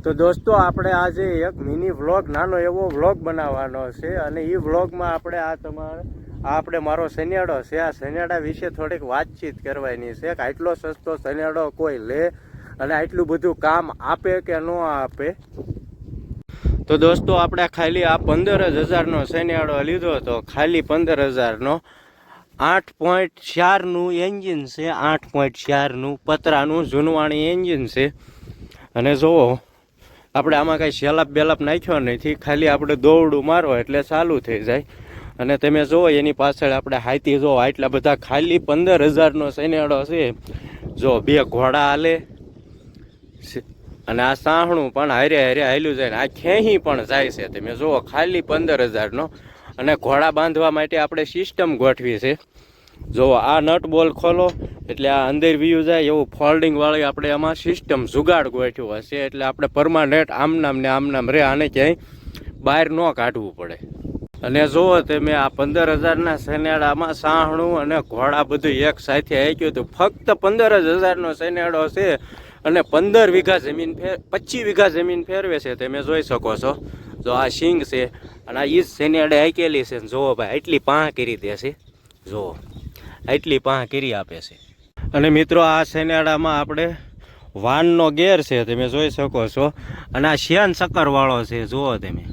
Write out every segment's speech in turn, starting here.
તો દોસ્તો આપણે આજે એક મિની વ્લોગ નાનો એવો વ્લોગ બનાવવાનો છે અને એ વ્લોગમાં આપણે મારો શનિયાળો છે આ શનિયાળા વિશે થોડીક વાતચીત કરવાની છે કે આટલો સસ્તો શનિયાળો કોઈ લે અને આટલું બધું કામ આપે કે ન આપે. તો દોસ્તો આપણે ખાલી આ 15,000નો શનિયાળો લીધો હતો, ખાલી 15,000નો. 8.4નું એન્જિન છે, 8.4નું પતરાનું જૂનવાણી એન્જિન છે. અને જુઓ આપણે આમાં કાંઈ સેલાપ બેલાપ નાખ્યો નથી, ખાલી આપણે દોરડું મારો એટલે ચાલુ થઈ જાય. અને તમે જુઓ એની પાછળ આપણે હાથી જુઓ આટલા બધા, ખાલી 15,000નો શનિયાળો છે. જો 2 ઘોડા હાલે અને આ સાહણું પણ હારે હાલ્યું જાય ને આ ખેહી પણ જાય છે. તમે જુઓ ખાલી 15,000નો. અને ઘોડા બાંધવા માટે આપણે સિસ્ટમ ગોઠવી છે. જો આ નટ બોલ ખોલો એટલે આ અંદર વ્યૂ જાય એવું ફોલ્ડિંગ વાળી આપણે આમાં સિસ્ટમ જુગાડ ગોઠવ્યો હશે, એટલે આપણે પરમાનન્ટ આમનામ ને આમનામ રે, આને ક્યાંય બહાર ન કાઢવું પડે. અને જુઓ તમે આ 15,000ના શનિયાળામાં સાહણું અને ઘોડા બધું એક સાથે આક્યું હતું. ફક્ત 15,000નો શનિયાળો છે અને 15 વીઘા જમીન 25 વીઘા જમીન ફેરવે છે. તમે જોઈ શકો છો. જો આ સિંગ છે અને આ ઈજ શનિયાળે આકેલી છે. જુઓ ભાઈ એટલી પાંહ કરી દે છે, જુઓ એટલી પાંહ કરી આપે છે. અને મિત્રો આ શનિયાળામાં આપણે વાનનો ગેર છે, તમે જોઈ શકો છો. અને આ શેન ચક્કરવાળો છે, જુઓ તમે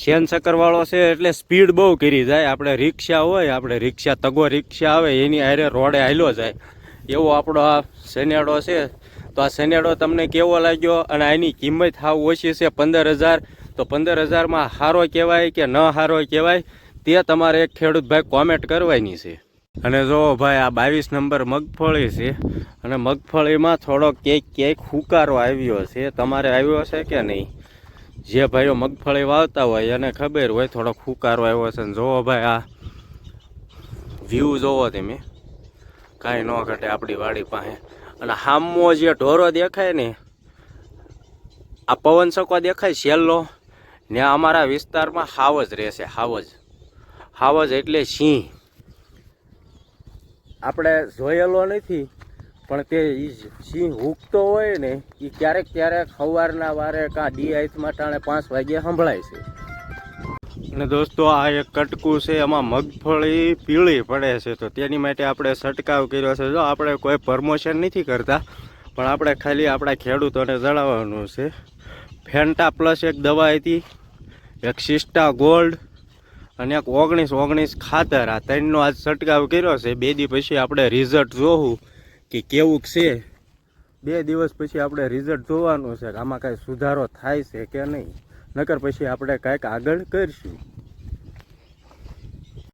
શેન ચક્કરવાળો છે એટલે સ્પીડ બહુ કરી જાય. આપણે રિક્ષા હોય, આપણે રિક્ષા તગો રિક્ષા આવે એની હારે રોડે હાલ્યો જાય એવો આપણો આ શનિયાળો છે. તો આ શનિયાળો તમને કેવો લાગ્યો અને આની કિંમત સાવ ઓછી છે 15,000. તો 15,000માં સારો કહેવાય કે ન સારો કહેવાય તે તમારે એક ખેડૂત ભાઈ કોમેન્ટ કરવાની છે. અને જો ભાઈ આ 22 નંબર મગફળી છે અને મગફળીમાં થોડો ક્યાંક હુકારો આવ્યો છે. તમારે આવ્યો છે કે નહીં? જે ભાઈઓ મગફળી વાવતા હોય એને ખબર હોય થોડો હુકારો આવ્યો છે. જોવો ભાઈ આ વ્યૂ જોવો તમે, કાંઈ ન ઘટે આપણી વાડી પાસે. અને હામો જે ઢોરો દેખાય ને, આ પવન સકો દેખાય છેલ્લો ને, અમારા વિસ્તારમાં હાવજ રહેશે. હાવજ એટલે સિંહ. આપણે જોયેલો નથી પણ તે સિંહ હુકતો હોય ને એ ક્યારેક સવારના વારે કાં ડીઆઈથમાં ટાણે 5 વાગ્યે સંભળાય છે. અને દોસ્તો આ એક કટકું છે, એમાં મગફળી પીળી પડે છે તો તેની માટે આપણે છંટકાવ કર્યો છે. જો આપણે કોઈ પ્રમોશન નથી કરતા પણ આપણે ખાલી આપણા ખેડૂતોને જણાવવાનું છે. ફેન્ટા પ્લસ એક દવા હતી, એક સિસ્ટા ગોલ્ડ અને એક 19-19 ખાતર, આ 3નો આજ છંટકાવ કર્યો છે. 2 દી પછી આપણે રિઝલ્ટ જોવું કે કેવું છે. 2 દિવસ પછી આપણે રિઝલ્ટ જોવાનું છે કે આમાં કાંઈ સુધારો થાય છે કે નહીં, નકર પછી આપણે કાંઈક આગળ કરીશું.